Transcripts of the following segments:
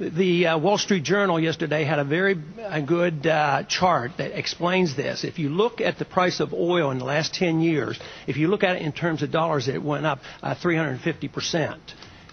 The Wall Street Journal yesterday had a very good chart that explains this. If you look at the price of oil in the last 10 years, if you look at it in terms of dollars, it went up 350%.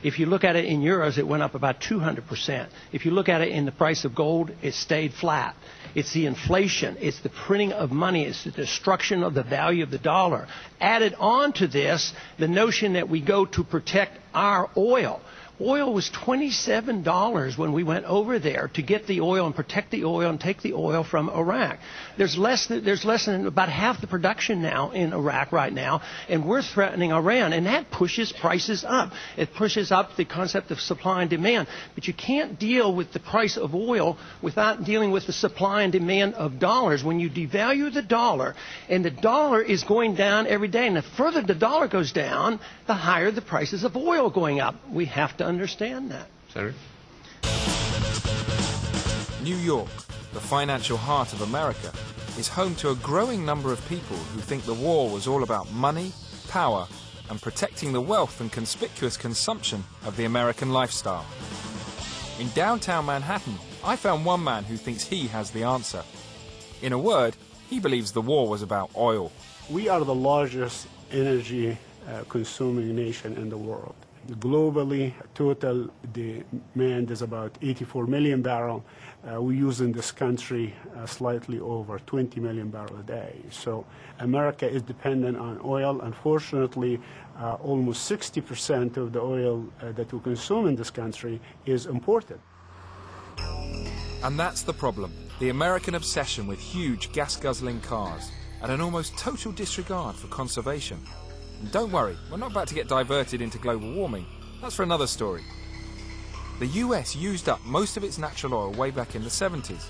If you look at it in euros, it went up about 200%. If you look at it in the price of gold, it stayed flat. It's the inflation. It's the printing of money. It's the destruction of the value of the dollar. Added on to this, the notion that we go to protect our oil. Oil was $27 when we went over there to get the oil and protect the oil and take the oil from Iraq. There's less than about half the production now in Iraq right now, and we're threatening Iran, and that pushes prices up. It pushes up the concept of supply and demand. But you can't deal with the price of oil without dealing with the supply and demand of dollars. When you devalue the dollar, and the dollar is going down every day, and the further the dollar goes down, the higher the prices of oil going up. We have to understand that. Senator? New York, the financial heart of America, is home to a growing number of people who think the war was all about money, power, and protecting the wealth and conspicuous consumption of the American lifestyle. In downtown Manhattan, I found one man who thinks he has the answer. In a word, he believes the war was about oil. We are the largest energy consuming nation in the world. Globally, total demand is about 84 million barrels. We use in this country slightly over 20 million barrels a day. So America is dependent on oil. Unfortunately, almost 60% of the oil that we consume in this country is imported. And that's the problem. The American obsession with huge gas-guzzling cars and an almost total disregard for conservation. And don't worry, we're not about to get diverted into global warming. That's for another story. The US used up most of its natural oil way back in the 70s,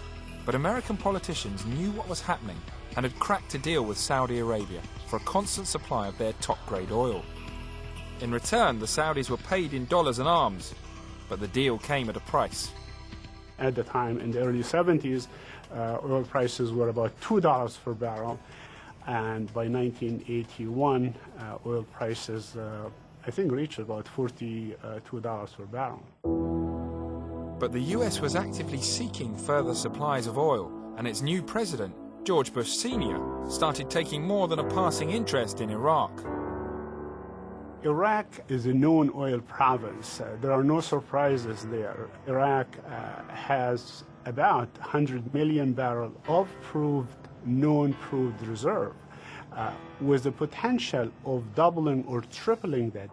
but American politicians knew what was happening and had cracked a deal with Saudi Arabia for a constant supply of their top-grade oil. In return, the Saudis were paid in dollars and arms, but the deal came at a price. At the time, in the early 70s, oil prices were about $2 per barrel. And by 1981, oil prices, I think, reached about $42 per barrel. But the US was actively seeking further supplies of oil, and its new president, George Bush Sr., started taking more than a passing interest in Iraq. Iraq is a known oil province. There are no surprises there. Iraq has about 100 million barrels of known proved reserve, with the potential of doubling or tripling that.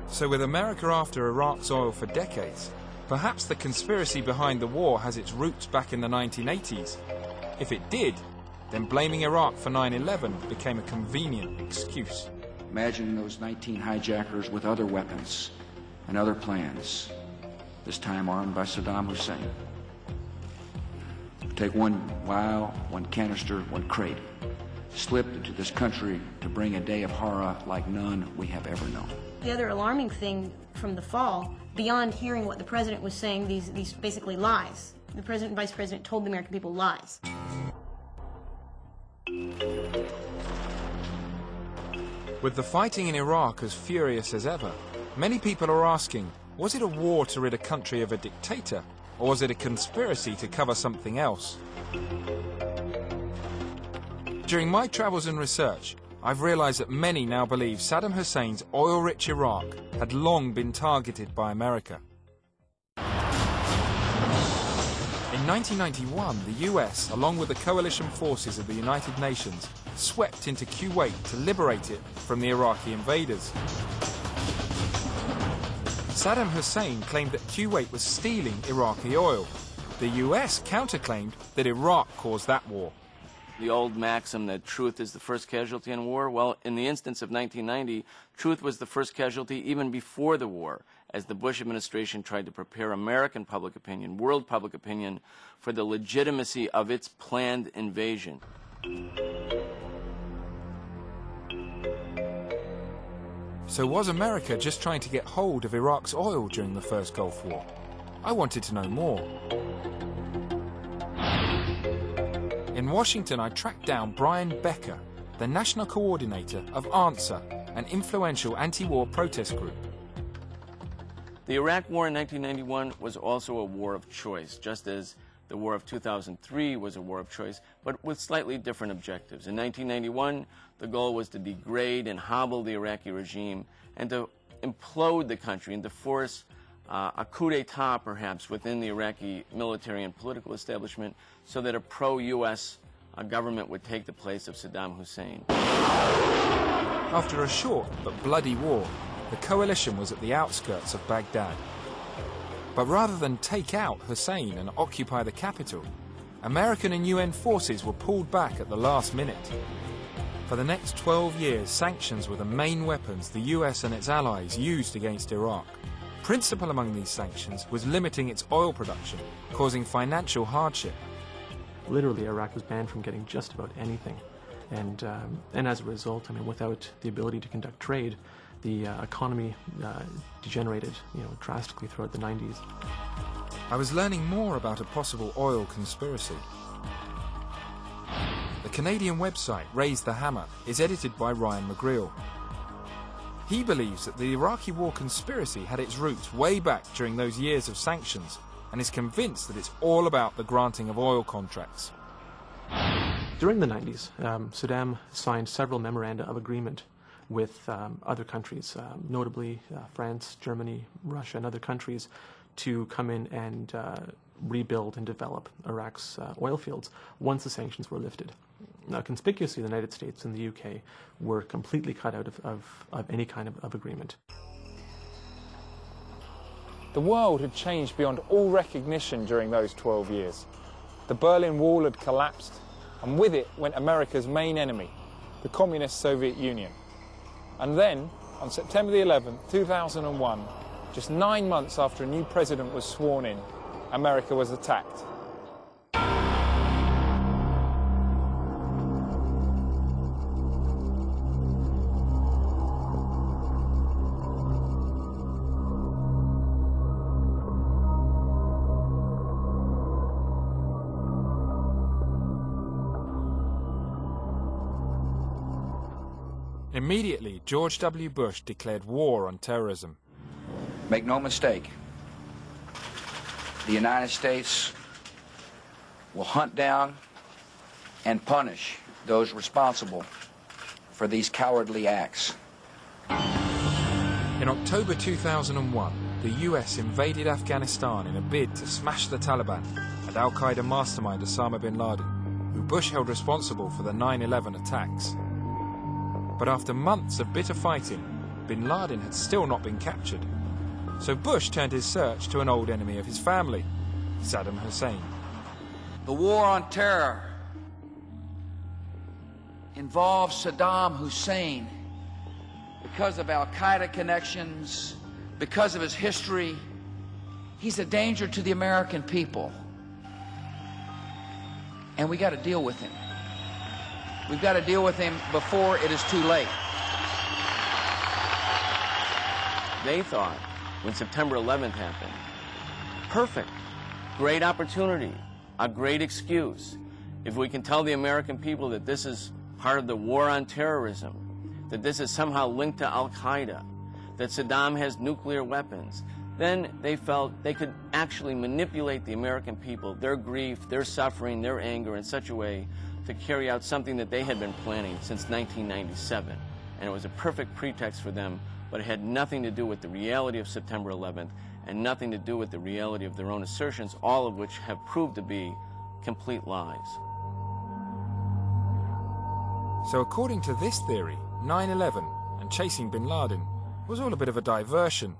So with America after Iraq's oil for decades, perhaps the conspiracy behind the war has its roots back in the 1980s. If it did, then blaming Iraq for 9/11 became a convenient excuse. Imagine those 19 hijackers with other weapons and other plans, this time armed by Saddam Hussein. Take one vial, one canister, one crate, slipped into this country to bring a day of horror like none we have ever known. The other alarming thing from the fall, beyond hearing what the president was saying, these basically lies. The president and vice president told the American people lies. With the fighting in Iraq as furious as ever, many people are asking, was it a war to rid a country of a dictator, or was it a conspiracy to cover something else? During my travels and research, I've realized that many now believe Saddam Hussein's oil-rich Iraq had long been targeted by America. In 1991, the US, along with the coalition forces of the United Nations, swept into Kuwait to liberate it from the Iraqi invaders. Saddam Hussein claimed that Kuwait was stealing Iraqi oil. The US counterclaimed that Iraq caused that war. The old maxim that truth is the first casualty in war, well, in the instance of 1990, truth was the first casualty even before the war, as the Bush administration tried to prepare American public opinion, world public opinion, for the legitimacy of its planned invasion. So was America just trying to get hold of Iraq's oil during the first Gulf War? I wanted to know more. In Washington, I tracked down Brian Becker, the national coordinator of ANSWER, an influential anti-war protest group. The Iraq War in 1991 was also a war of choice, just as the War of 2003 was a war of choice, but with slightly different objectives. In 1991, the goal was to degrade and hobble the Iraqi regime and to implode the country and to force a coup d'etat, perhaps, within the Iraqi military and political establishment so that a pro-U.S. government would take the place of Saddam Hussein. After a short but bloody war, the coalition was at the outskirts of Baghdad. But rather than take out Hussein and occupy the capital, American and UN forces were pulled back at the last minute. For the next 12 years, sanctions were the main weapons the US and its allies used against Iraq. Principal among these sanctions was limiting its oil production, causing financial hardship. Literally, Iraq was banned from getting just about anything. And as a result, I mean, without the ability to conduct trade, the economy degenerated, drastically throughout the 90s. I was learning more about a possible oil conspiracy. The Canadian website Raise the Hammer is edited by Ryan McGreal. He believes that the Iraqi war conspiracy had its roots way back during those years of sanctions and is convinced that it's all about the granting of oil contracts. During the 90s, Saddam signed several memoranda of agreement with other countries, notably France, Germany, Russia, and other countries, to come in and rebuild and develop Iraq's oil fields once the sanctions were lifted. Now, conspicuously, the United States and the UK were completely cut out of any kind of agreement. The world had changed beyond all recognition during those 12 years. The Berlin Wall had collapsed, and with it went America's main enemy, the communist Soviet Union. And then, on September the 11th, 2001, just 9 months after a new president was sworn in, America was attacked. Immediately, George W. Bush declared war on terrorism. Make no mistake, the United States will hunt down and punish those responsible for these cowardly acts. In October 2001, the US invaded Afghanistan in a bid to smash the Taliban and al-Qaeda mastermind Osama bin Laden, who Bush held responsible for the 9/11 attacks. But after months of bitter fighting, bin Laden had still not been captured. So Bush turned his search to an old enemy of his family, Saddam Hussein. The war on terror involves Saddam Hussein because of al-Qaeda connections, because of his history. He's a danger to the American people. And we got to deal with him. We've got to deal with him before it is too late. They thought, when September 11th happened, perfect, great opportunity, a great excuse. If we can tell the American people that this is part of the war on terrorism, that this is somehow linked to al-Qaeda, that Saddam has nuclear weapons, then they felt they could actually manipulate the American people, their grief, their suffering, their anger in such a way to carry out something that they had been planning since 1997. And it was a perfect pretext for them, but it had nothing to do with the reality of September 11th and nothing to do with the reality of their own assertions, all of which have proved to be complete lies. So according to this theory, 9/11 and chasing bin Laden was all a bit of a diversion